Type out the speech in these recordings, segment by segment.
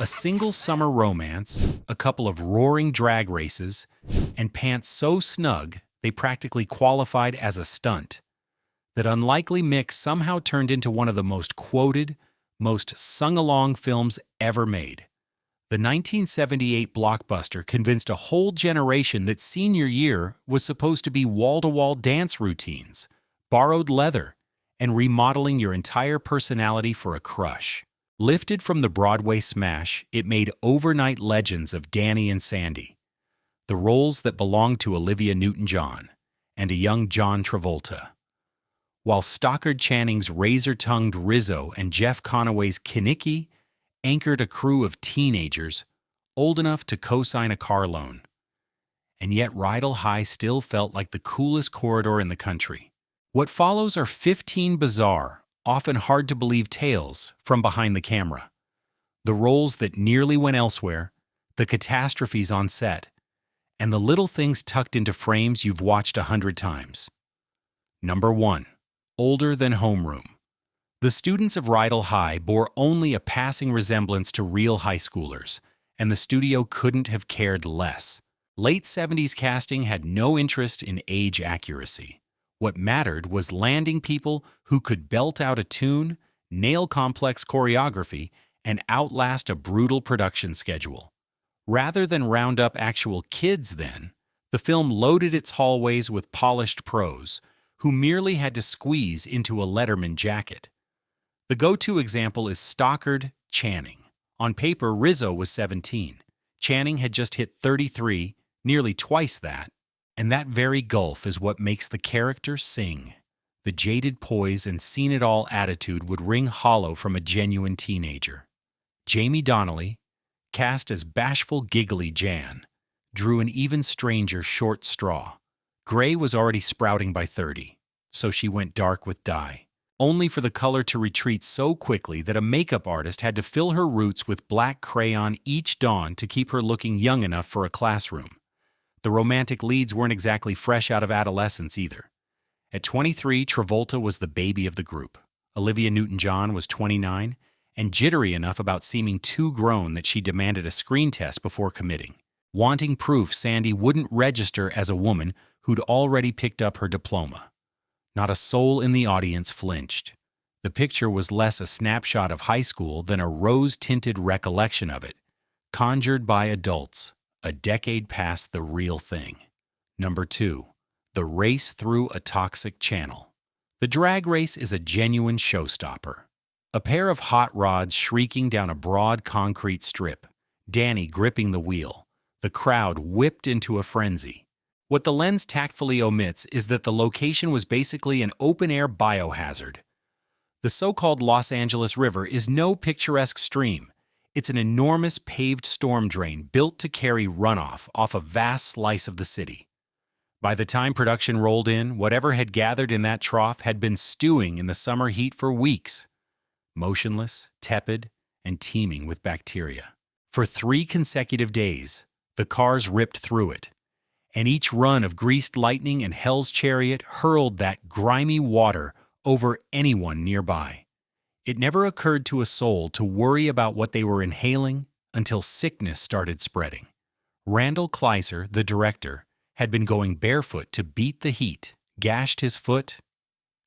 A single summer romance, a couple of roaring drag races, and pants so snug they practically qualified as a stunt. That unlikely mix somehow turned into one of the most quoted, most sung-along films ever made. The 1978 blockbuster convinced a whole generation that senior year was supposed to be wall-to-wall dance routines, borrowed leather, and remodeling your entire personality for a crush. Lifted from the Broadway smash, it made overnight legends of Danny and Sandy, the roles that belonged to Olivia Newton-John and a young John Travolta, while Stockard Channing's razor-tongued Rizzo and Jeff Conaway's Kenickie anchored a crew of teenagers old enough to co-sign a car loan. And yet Rydell High still felt like the coolest corridor in the country. What follows are 15 bizarre, often hard-to-believe tales from behind the camera. The roles that nearly went elsewhere, the catastrophes on set, and the little things tucked into frames you've watched 100 times. Number 1. Older than homeroom. The students of Rydell High bore only a passing resemblance to real high schoolers, and the studio couldn't have cared less. Late 70s casting had no interest in age accuracy. What mattered was landing people who could belt out a tune, nail complex choreography, and outlast a brutal production schedule. Rather than round up actual kids then, the film loaded its hallways with polished pros, who merely had to squeeze into a Letterman jacket. The go-to example is Stockard Channing. On paper, Rizzo was 17. Channing had just hit 33, nearly twice that, and that very gulf is what makes the character sing. The jaded poise and seen-it-all attitude would ring hollow from a genuine teenager. Jamie Donnelly, cast as bashful giggly Jan, drew an even stranger short straw. Gray was already sprouting by 30, so she went dark with dye, only for the color to retreat so quickly that a makeup artist had to fill her roots with black crayon each dawn to keep her looking young enough for a classroom. The romantic leads weren't exactly fresh out of adolescence either. At 23, Travolta was the baby of the group. Olivia Newton-John was 29, and jittery enough about seeming too grown that she demanded a screen test before committing. Wanting proof Sandy wouldn't register as a woman who'd already picked up her diploma. Not a soul in the audience flinched. The picture was less a snapshot of high school than a rose-tinted recollection of it, conjured by adults, a decade past the real thing. Number 2. The race through a toxic channel. The drag race is a genuine showstopper. A pair of hot rods shrieking down a broad concrete strip, Danny gripping the wheel, the crowd whipped into a frenzy. What the lens tactfully omits is that the location was basically an open-air biohazard. The so-called Los Angeles River is no picturesque stream. It's an enormous paved storm drain built to carry runoff off a vast slice of the city. By the time production rolled in, whatever had gathered in that trough had been stewing in the summer heat for weeks. Motionless, tepid, and teeming with bacteria. For 3 consecutive days, the cars ripped through it, and each run of Greased Lightning and Hell's Chariot hurled that grimy water over anyone nearby. It never occurred to a soul to worry about what they were inhaling until sickness started spreading. Randall Kleiser, the director, had been going barefoot to beat the heat, gashed his foot,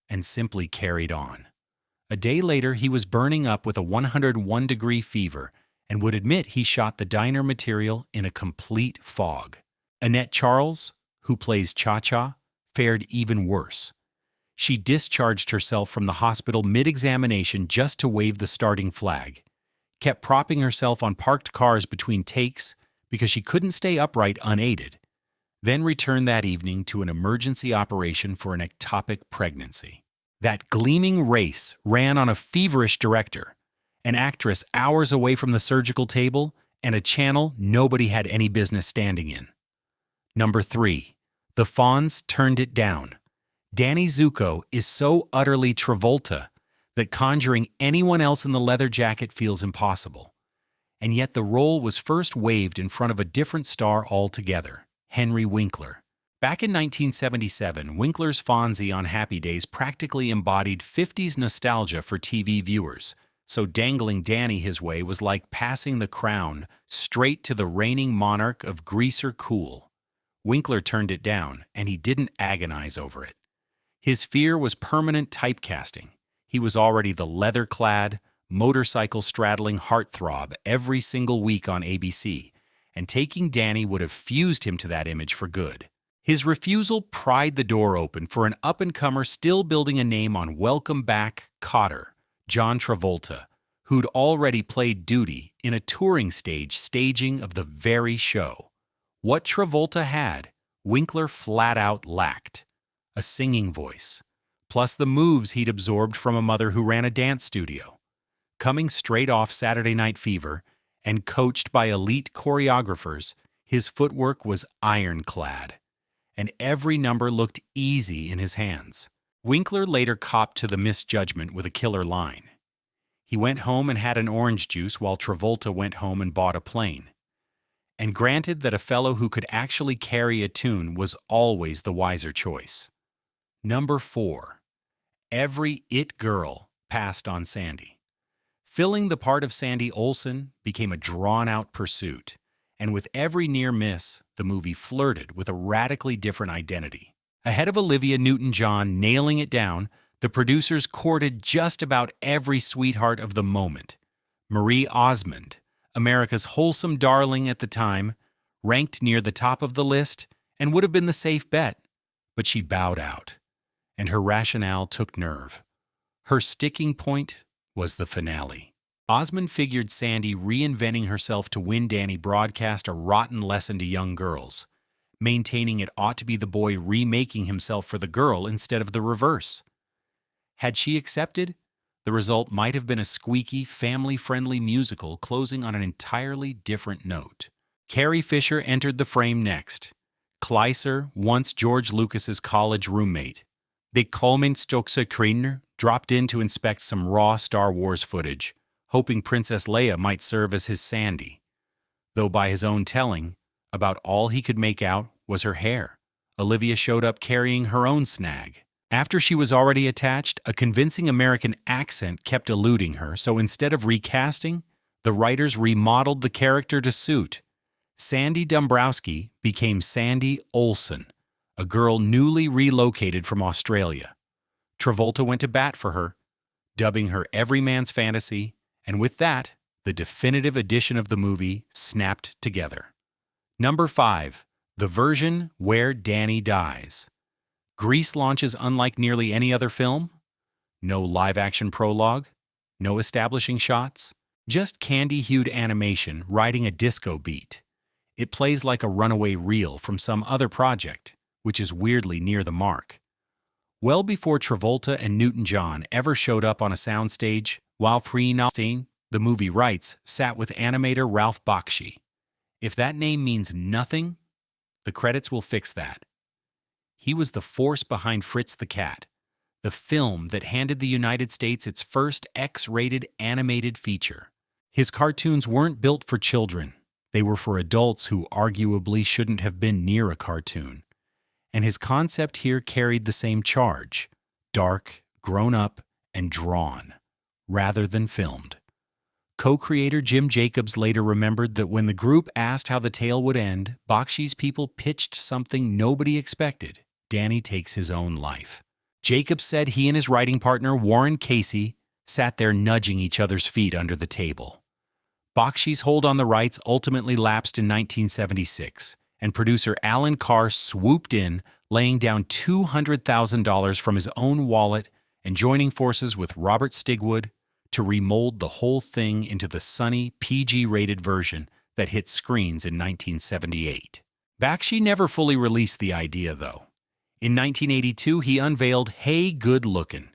and simply carried on. A day later, he was burning up with a 101-degree fever and would admit he shot the diner material in a complete fog. Annette Charles, who plays Cha-Cha, fared even worse. She discharged herself from the hospital mid-examination just to wave the starting flag, kept propping herself on parked cars between takes because she couldn't stay upright unaided, then returned that evening to an emergency operation for an ectopic pregnancy. That gleaming race ran on a feverish director, an actress hours away from the surgical table, and a channel nobody had any business standing in. Number 3. The Fonz turned it down. Danny Zuko is so utterly Travolta that conjuring anyone else in the leather jacket feels impossible. And yet the role was first waved in front of a different star altogether, Henry Winkler. Back in 1977, Winkler's Fonzie on Happy Days practically embodied 50s nostalgia for TV viewers, so dangling Danny his way was like passing the crown straight to the reigning monarch of Greaser Cool. Winkler turned it down, and he didn't agonize over it. His fear was permanent typecasting. He was already the leather-clad, motorcycle-straddling heartthrob every single week on ABC, and taking Danny would have fused him to that image for good. His refusal pried the door open for an up-and-comer still building a name on Welcome Back, Kotter, John Travolta, who'd already played duty in a touring stage staging of the very show. What Travolta had, Winkler flat-out lacked: a singing voice, plus the moves he'd absorbed from a mother who ran a dance studio. Coming straight off Saturday Night Fever and coached by elite choreographers, his footwork was ironclad, and every number looked easy in his hands. Winkler later copped to the misjudgment with a killer line. He went home and had an orange juice while Travolta went home and bought a plane. And granted that a fellow who could actually carry a tune was always the wiser choice. Number 4. Every it girl passed on Sandy. Filling the part of Sandy Olsen became a drawn-out pursuit, and with every near miss, the movie flirted with a radically different identity. Ahead of Olivia Newton-John nailing it down, the producers courted just about every sweetheart of the moment. Marie Osmond, America's wholesome darling at the time, ranked near the top of the list and would have been the safe bet, but she bowed out, and her rationale took nerve. Her sticking point was the finale. Osmond figured Sandy reinventing herself to win Danny broadcast a rotten lesson to young girls, maintaining it ought to be the boy remaking himself for the girl instead of the reverse. Had she accepted, the result might have been a squeaky, family-friendly musical closing on an entirely different note. Carrie Fisher entered the frame next. Kleiser, once George Lucas's college roommate. The Coleman-Stokes-Kreiner dropped in to inspect some raw Star Wars footage, hoping Princess Leia might serve as his Sandy. Though by his own telling, about all he could make out was her hair. Olivia showed up carrying her own snag. After she was already attached, a convincing American accent kept eluding her, so instead of recasting, the writers remodeled the character to suit. Sandy Dombrowski became Sandy Olsen, a girl newly relocated from Australia. Travolta went to bat for her, dubbing her every man's fantasy, and with that, the definitive edition of the movie snapped together. Number 5. The version where Danny dies. Grease launches unlike nearly any other film. No live-action prologue, no establishing shots, just candy-hued animation riding a disco beat. It plays like a runaway reel from some other project, which is weirdly near the mark. Well before Travolta and Newton-John ever showed up on a soundstage, Wilfried Nolstein, the movie rights, sat with animator Ralph Bakshi. If that name means nothing, the credits will fix that. He was the force behind Fritz the Cat, the film that handed the United States its first X-rated animated feature. His cartoons weren't built for children. They were for adults who arguably shouldn't have been near a cartoon. And his concept here carried the same charge: dark, grown-up, and drawn, rather than filmed. Co-creator Jim Jacobs later remembered that when the group asked how the tale would end, Bakshi's people pitched something nobody expected: Danny takes his own life. Jacobs said he and his writing partner Warren Casey sat there nudging each other's feet under the table. Bakshi's hold on the rights ultimately lapsed in 1976, and producer Alan Carr swooped in, laying down $200,000 from his own wallet and joining forces with Robert Stigwood to remold the whole thing into the sunny, PG-rated version that hit screens in 1978. Bakshi never fully released the idea, though. In 1982, he unveiled Hey Good Lookin',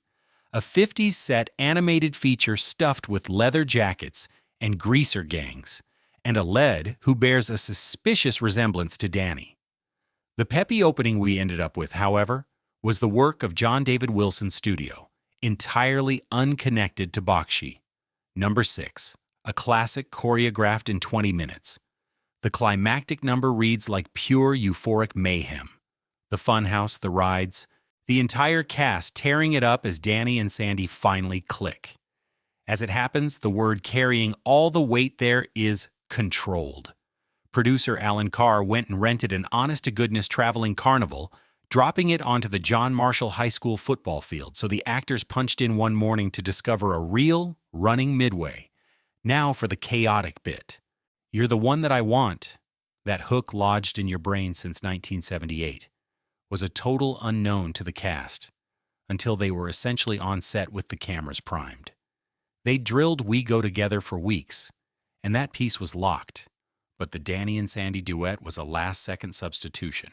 a 50s set animated feature stuffed with leather jackets and greaser gangs, and a lead who bears a suspicious resemblance to Danny. The peppy opening we ended up with, however, was the work of John David Wilson's studio, entirely unconnected to Bakshi. Number 6. A classic choreographed in 20 minutes. The climactic number reads like pure euphoric mayhem. The funhouse, the rides, the entire cast tearing it up as Danny and Sandy finally click. As it happens, the word carrying all the weight there is controlled. Producer Alan Carr went and rented an honest-to-goodness traveling carnival, dropping it onto the John Marshall High School football field, so the actors punched in one morning to discover a real, running Midway. Now for the chaotic bit. You're the one that I want, that hook lodged in your brain since 1978, was a total unknown to the cast, until they were essentially on set with the cameras primed. They drilled We Go Together for weeks, and that piece was locked, but the Danny and Sandy duet was a last-second substitution.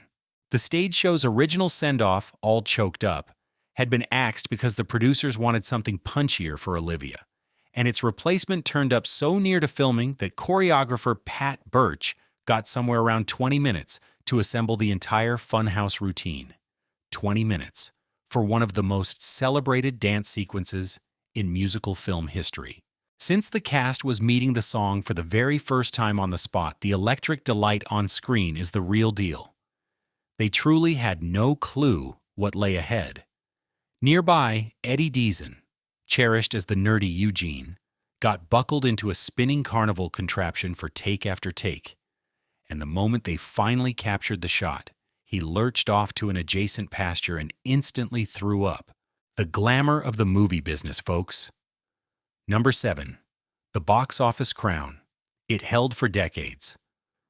The stage show's original send-off, All Choked Up, had been axed because the producers wanted something punchier for Olivia, and its replacement turned up so near to filming that choreographer Pat Birch got somewhere around 20 minutes to assemble the entire Funhouse routine. 20 minutes for one of the most celebrated dance sequences in musical film history. Since the cast was meeting the song for the very first time on the spot, the electric delight on screen is the real deal. They truly had no clue what lay ahead. Nearby, Eddie Deezen, cherished as the nerdy Eugene, got buckled into a spinning carnival contraption for take after take. And the moment they finally captured the shot, he lurched off to an adjacent pasture and instantly threw up. The glamour of the movie business, folks. Number 7. The box office crown. It held for decades.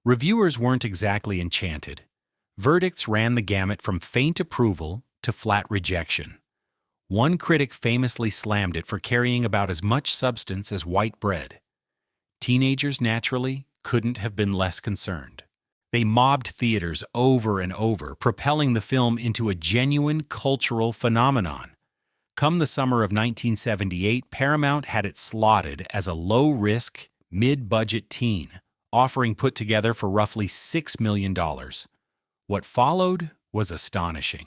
Reviewers weren't exactly enchanted. Verdicts ran the gamut from faint approval to flat rejection. One critic famously slammed it for carrying about as much substance as white bread. Teenagers, naturally, couldn't have been less concerned. They mobbed theaters over and over, propelling the film into a genuine cultural phenomenon. Come the summer of 1978, Paramount had it slotted as a low-risk, mid-budget teen, offering put together for roughly $6 million. What followed was astonishing.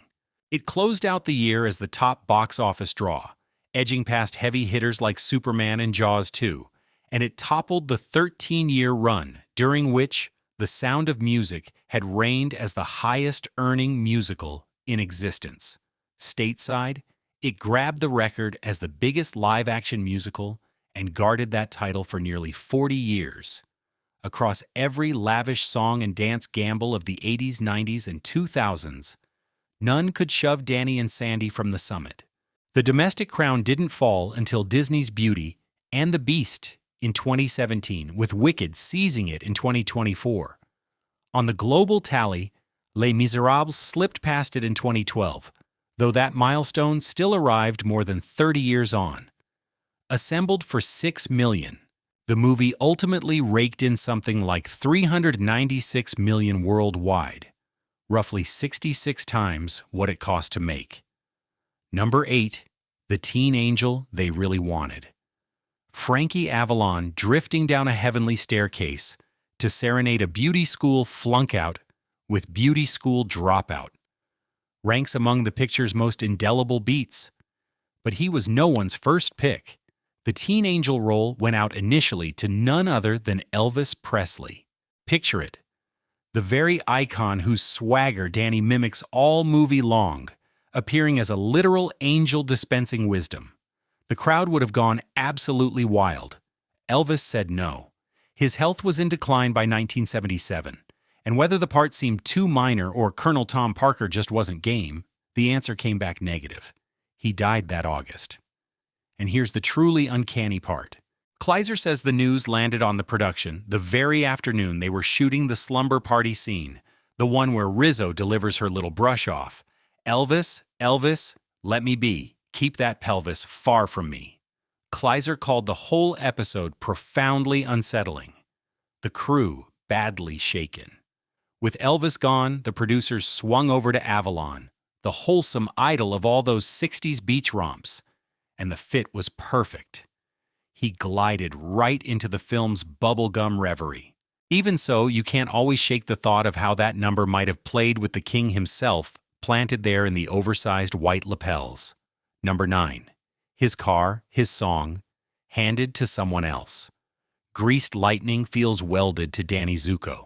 It closed out the year as the top box office draw, edging past heavy hitters like Superman and Jaws 2, and it toppled the 13-year run during which The Sound of Music had reigned as the highest-earning musical in existence. Stateside, it grabbed the record as the biggest live-action musical and guarded that title for nearly 40 years. Across every lavish song and dance gamble of the 80s, 90s, and 2000s, none could shove Danny and Sandy from the summit. The domestic crown didn't fall until Disney's Beauty and the Beast in 2017, with Wicked seizing it in 2024. On the global tally, Les Miserables slipped past it in 2012, though that milestone still arrived more than 30 years on. Assembled for $6 million, the movie ultimately raked in something like $396 million worldwide, roughly 66 times what it cost to make. Number 8, The Teen Angel They Really Wanted. Frankie Avalon drifting down a heavenly staircase to serenade a beauty school flunkout with beauty school dropout. Ranks among the picture's most indelible beats. But he was no one's first pick. The teen angel role went out initially to none other than Elvis Presley. Picture it. The very icon whose swagger Danny mimics all movie long, appearing as a literal angel dispensing wisdom. The crowd would have gone absolutely wild. Elvis said no. His health was in decline by 1977, and whether the part seemed too minor or Colonel Tom Parker just wasn't game, the answer came back negative. He died that August. And here's the truly uncanny part. Kleiser says the news landed on the production the very afternoon they were shooting the slumber party scene, the one where Rizzo delivers her little brush off. Elvis, Elvis, let me be. Keep that pelvis far from me. Kleiser called the whole episode profoundly unsettling. The crew badly shaken. With Elvis gone, the producers swung over to Avalon, the wholesome idol of all those 60s beach romps, and the fit was perfect. He glided right into the film's bubblegum reverie. Even so, you can't always shake the thought of how that number might have played with the king himself, planted there in the oversized white lapels. Number 9. His car, his song, handed to someone else. Greased Lightning feels welded to Danny Zuko.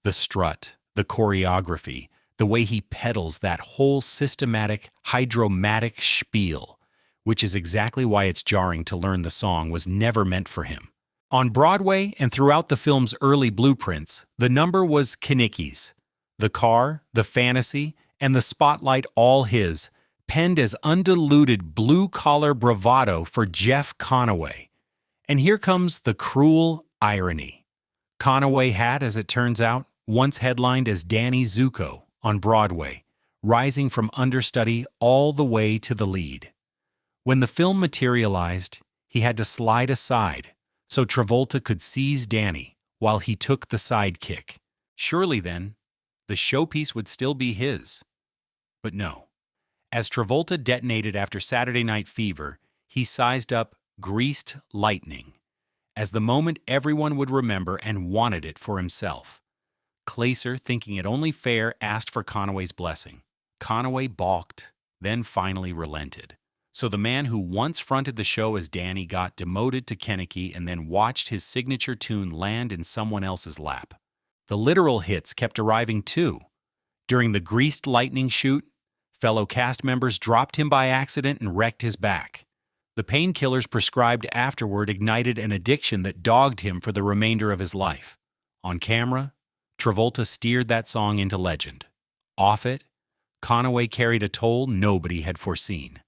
The strut, the choreography, the way he pedals that whole systematic, hydromatic spiel, which is exactly why it's jarring to learn the song was never meant for him. On Broadway and throughout the film's early blueprints, the number was Kenicki's. The car, the fantasy, and the spotlight all his, penned as undiluted blue-collar bravado for Jeff Conaway. And here comes the cruel irony. Conaway had, as it turns out, once headlined as Danny Zuko on Broadway, rising from understudy all the way to the lead. When the film materialized, he had to slide aside so Travolta could seize Danny while he took the sidekick. Surely then, the showpiece would still be his. But no. As Travolta detonated after Saturday Night Fever, he sized up Greased Lightning as the moment everyone would remember and wanted it for himself. Glaser, thinking it only fair, asked for Conaway's blessing. Conaway balked, then finally relented. So the man who once fronted the show as Danny got demoted to Kenickie and then watched his signature tune land in someone else's lap. The literal hits kept arriving too. During the Greased Lightning shoot, fellow cast members dropped him by accident and wrecked his back. The painkillers prescribed afterward ignited an addiction that dogged him for the remainder of his life. On camera, Travolta steered that song into legend. Off it, Conaway carried a toll nobody had foreseen.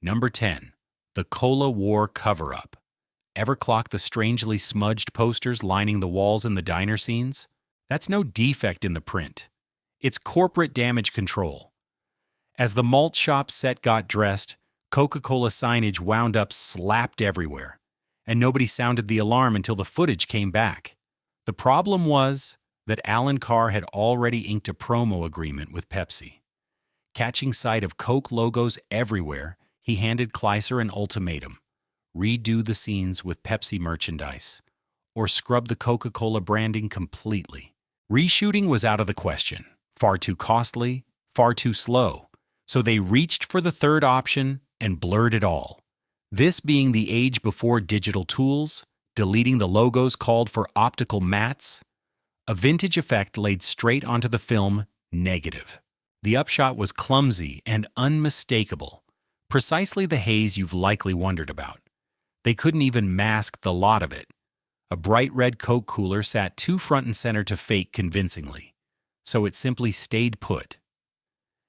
Number 10. The Cola War Cover-Up. Ever clock the strangely smudged posters lining the walls in the diner scenes? That's no defect in the print. It's corporate damage control. As the malt shop set got dressed, Coca-Cola signage wound up slapped everywhere, and nobody sounded the alarm until the footage came back. The problem was that Alan Carr had already inked a promo agreement with Pepsi. Catching sight of Coke logos everywhere, he handed Glaser an ultimatum: redo the scenes with Pepsi merchandise, or scrub the Coca-Cola branding completely. Reshooting was out of the question. Far too costly, far too slow. So they reached for the third option and blurred it all. This being the age before digital tools, deleting the logos called for optical mats. A vintage effect laid straight onto the film, negative. The upshot was clumsy and unmistakable. Precisely the haze you've likely wondered about. They couldn't even mask the lot of it. A bright red Coke cooler sat too front and center to fake convincingly. So it simply stayed put.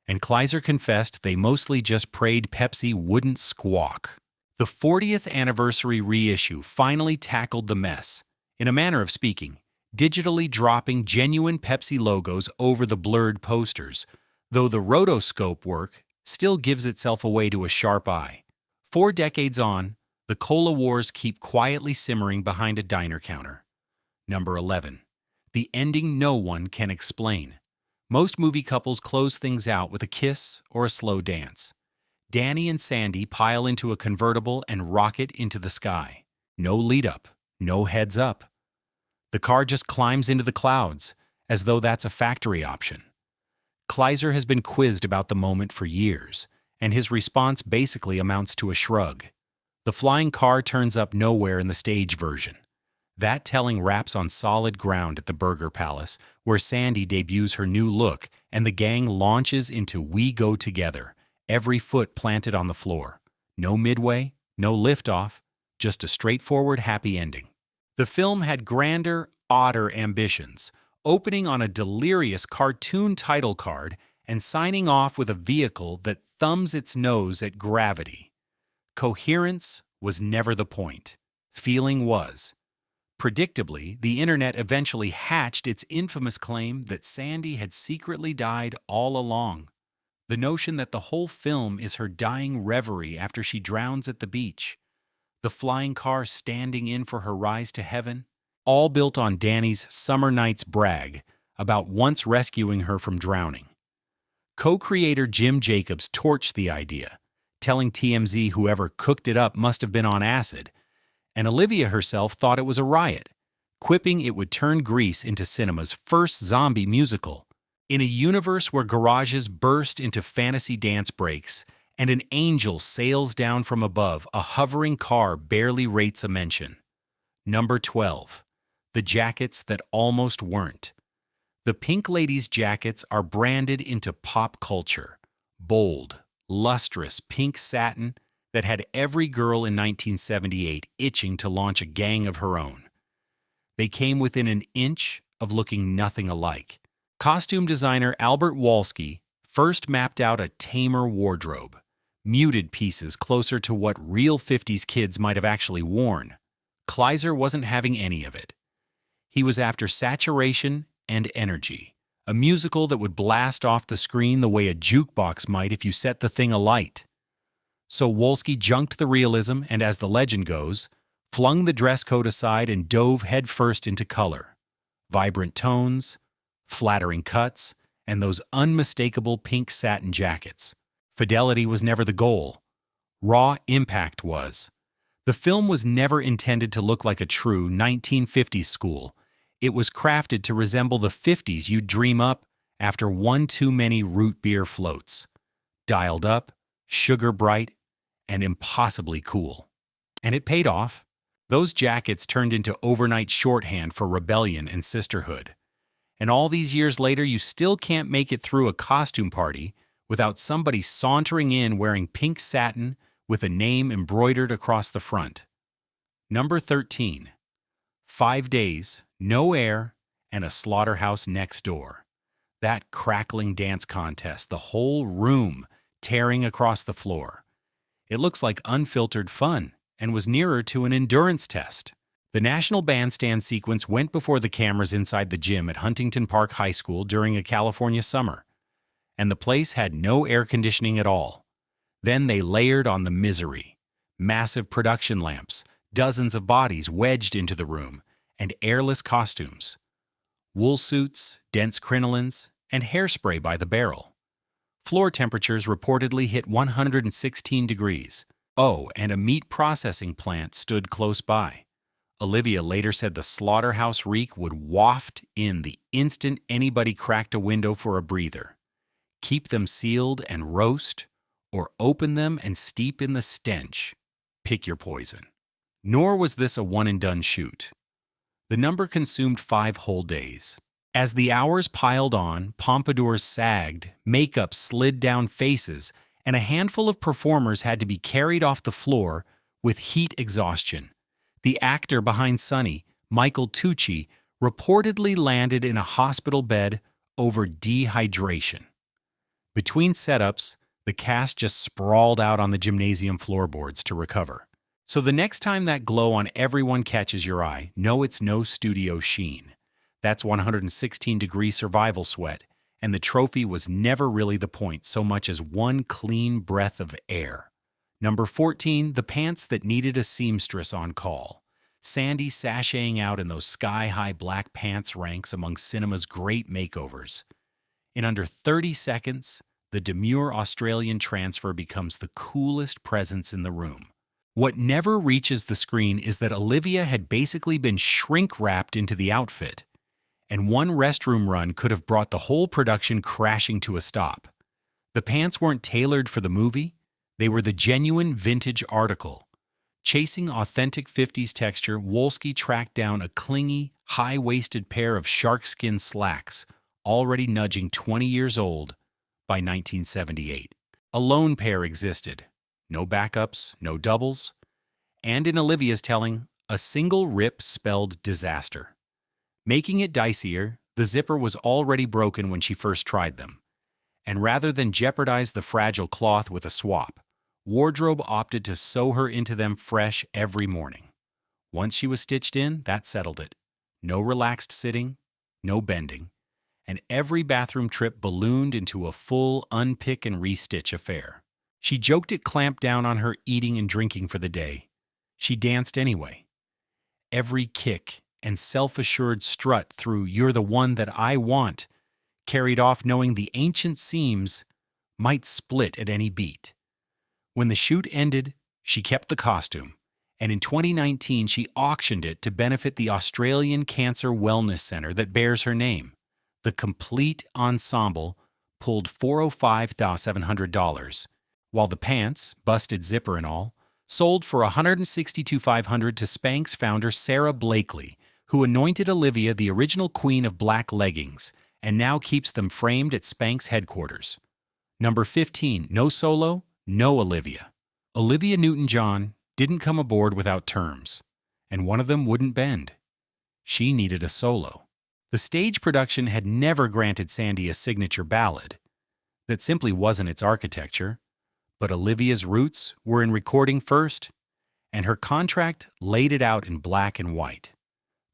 And Glaser confessed they mostly just prayed Pepsi wouldn't squawk. The 40th anniversary reissue finally tackled the mess, in a manner of speaking, digitally dropping genuine Pepsi logos over the blurred posters, though the rotoscope work still gives itself away to a sharp eye. 4 decades on, the Cola Wars keep quietly simmering behind a diner counter. Number 11. The ending no one can explain. Most movie couples close things out with a kiss or a slow dance. Danny and Sandy pile into a convertible and rocket into the sky. No lead-up, no heads up. The car just climbs into the clouds, as though that's a factory option. Glaser has been quizzed about the moment for years, and his response basically amounts to a shrug. The flying car turns up nowhere in the stage version. That telling wraps on solid ground at the Burger Palace, where Sandy debuts her new look and the gang launches into We Go Together, every foot planted on the floor. No midway, no liftoff, just a straightforward happy ending. The film had grander, odder ambitions, opening on a delirious cartoon title card and signing off with a vehicle that thumbs its nose at gravity. Coherence was never the point. Feeling was. Predictably, the internet eventually hatched its infamous claim that Sandy had secretly died all along. The notion that the whole film is her dying reverie after she drowns at the beach. The flying car standing in for her rise to heaven. All built on Danny's summer night's brag about once rescuing her from drowning. Co-creator Jim Jacobs torched the idea, telling TMZ whoever cooked it up must have been on acid, and Olivia herself thought it was a riot, quipping it would turn Grease into cinema's first zombie musical. In a universe where garages burst into fantasy dance breaks and an angel sails down from above, a hovering car barely rates a mention. Number 12. The jackets that almost weren't. The Pink Ladies jackets are branded into pop culture. Bold, lustrous pink satin, that had every girl in 1978 itching to launch a gang of her own. They came within an inch of looking nothing alike. Costume designer Albert Wolski first mapped out a tamer wardrobe, muted pieces closer to what real 50s kids might have actually worn. Kleiser wasn't having any of it. He was after saturation and energy, a musical that would blast off the screen the way a jukebox might if you set the thing alight. So Wolski junked the realism and, as the legend goes, flung the dress code aside and dove headfirst into color. Vibrant tones, flattering cuts, and those unmistakable pink satin jackets. Fidelity was never the goal. Raw impact was. The film was never intended to look like a true 1950s school. It was crafted to resemble the 50s you'd dream up after one too many root beer floats. Dialed up, sugar bright, and impossibly cool. And it paid off. Those jackets turned into overnight shorthand for rebellion and sisterhood. And all these years later, you still can't make it through a costume party without somebody sauntering in wearing pink satin with a name embroidered across the front. Number 13. 5 days, no air, and a slaughterhouse next door. That crackling dance contest, the whole room tearing across the floor. It looks like unfiltered fun and was nearer to an endurance test. The National Bandstand sequence went before the cameras inside the gym at Huntington Park High School during a California summer, and the place had no air conditioning at all. Then they layered on the misery. Massive production lamps, dozens of bodies wedged into the room, and airless costumes. Wool suits, dense crinolines, and hairspray by the barrel. Floor temperatures reportedly hit 116 degrees. Oh, and a meat processing plant stood close by. Olivia later said the slaughterhouse reek would waft in the instant anybody cracked a window for a breather. Keep them sealed and roast, or open them and steep in the stench. Pick your poison. Nor was this a one-and-done shoot. The number consumed 5 whole days. As the hours piled on, pompadours sagged, makeup slid down faces, and a handful of performers had to be carried off the floor with heat exhaustion. The actor behind Sonny, Michael Tucci, reportedly landed in a hospital bed over dehydration. Between setups, the cast just sprawled out on the gymnasium floorboards to recover. So the next time that glow on everyone catches your eye, know it's no studio sheen. That's 116-degree survival sweat, and the trophy was never really the point so much as one clean breath of air. Number 14, the pants that needed a seamstress on call. Sandy sashaying out in those sky-high black pants ranks among cinema's great makeovers. In under 30 seconds, the demure Australian transfer becomes the coolest presence in the room. What never reaches the screen is that Olivia had basically been shrink-wrapped into the outfit, and one restroom run could have brought the whole production crashing to a stop. The pants weren't tailored for the movie, they were the genuine vintage article. Chasing authentic 50s texture, Wolski tracked down a clingy, high-waisted pair of sharkskin slacks, already nudging 20 years old by 1978. A lone pair existed. No backups, no doubles. And in Olivia's telling, a single rip spelled disaster. Making it dicier, the zipper was already broken when she first tried them. And rather than jeopardize the fragile cloth with a swap, wardrobe opted to sew her into them fresh every morning. Once she was stitched in, that settled it. No relaxed sitting, no bending, and every bathroom trip ballooned into a full unpick and restitch affair. She joked it clamped down on her eating and drinking for the day. She danced anyway. Every kick and self-assured strut through "You're the one that I want" carried off knowing the ancient seams might split at any beat. When the shoot ended, she kept the costume, and in 2019 she auctioned it to benefit the Australian Cancer Wellness Centre that bears her name. The complete ensemble pulled $405,700, while the pants, busted zipper and all, sold for $162,500 to Spanx founder Sarah Blakely, who anointed Olivia the original queen of black leggings and now keeps them framed at Spanx headquarters. Number 15, no solo, no Olivia. Olivia Newton-John didn't come aboard without terms, and one of them wouldn't bend. She needed a solo. The stage production had never granted Sandy a signature ballad. That simply wasn't its architecture. But Olivia's roots were in recording first, and her contract laid it out in black and white.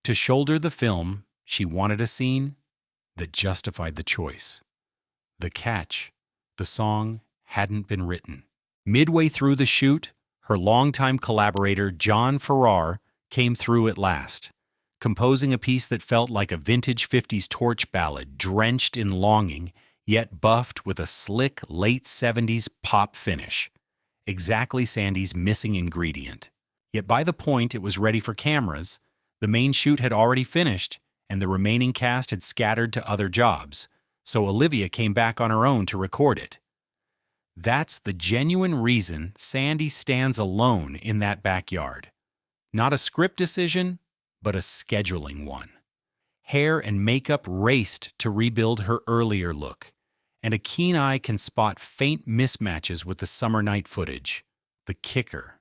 To shoulder the film, she wanted a scene that justified the choice. The catch: the song hadn't been written. Midway through the shoot, her longtime collaborator John Farrar came through at last, composing a piece that felt like a vintage 50s torch ballad drenched in longing, yet buffed with a slick late 70s pop finish. Exactly Sandy's missing ingredient. Yet by the point it was ready for cameras, the main shoot had already finished, and the remaining cast had scattered to other jobs, so Olivia came back on her own to record it. That's the genuine reason Sandy stands alone in that backyard. Not a script decision, but a scheduling one. Hair and makeup raced to rebuild her earlier look, and a keen eye can spot faint mismatches with the summer night footage. The kicker: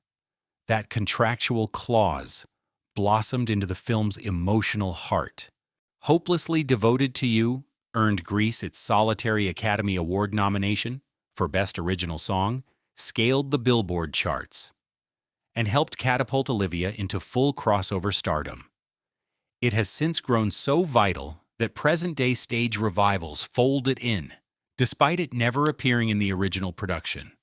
that contractual clause blossomed into the film's emotional heart. Hopelessly Devoted to You earned Grease its solitary Academy Award nomination for Best Original Song, scaled the Billboard charts, and helped catapult Olivia into full crossover stardom. It has since grown so vital that present-day stage revivals fold it in, despite it never appearing in the original production.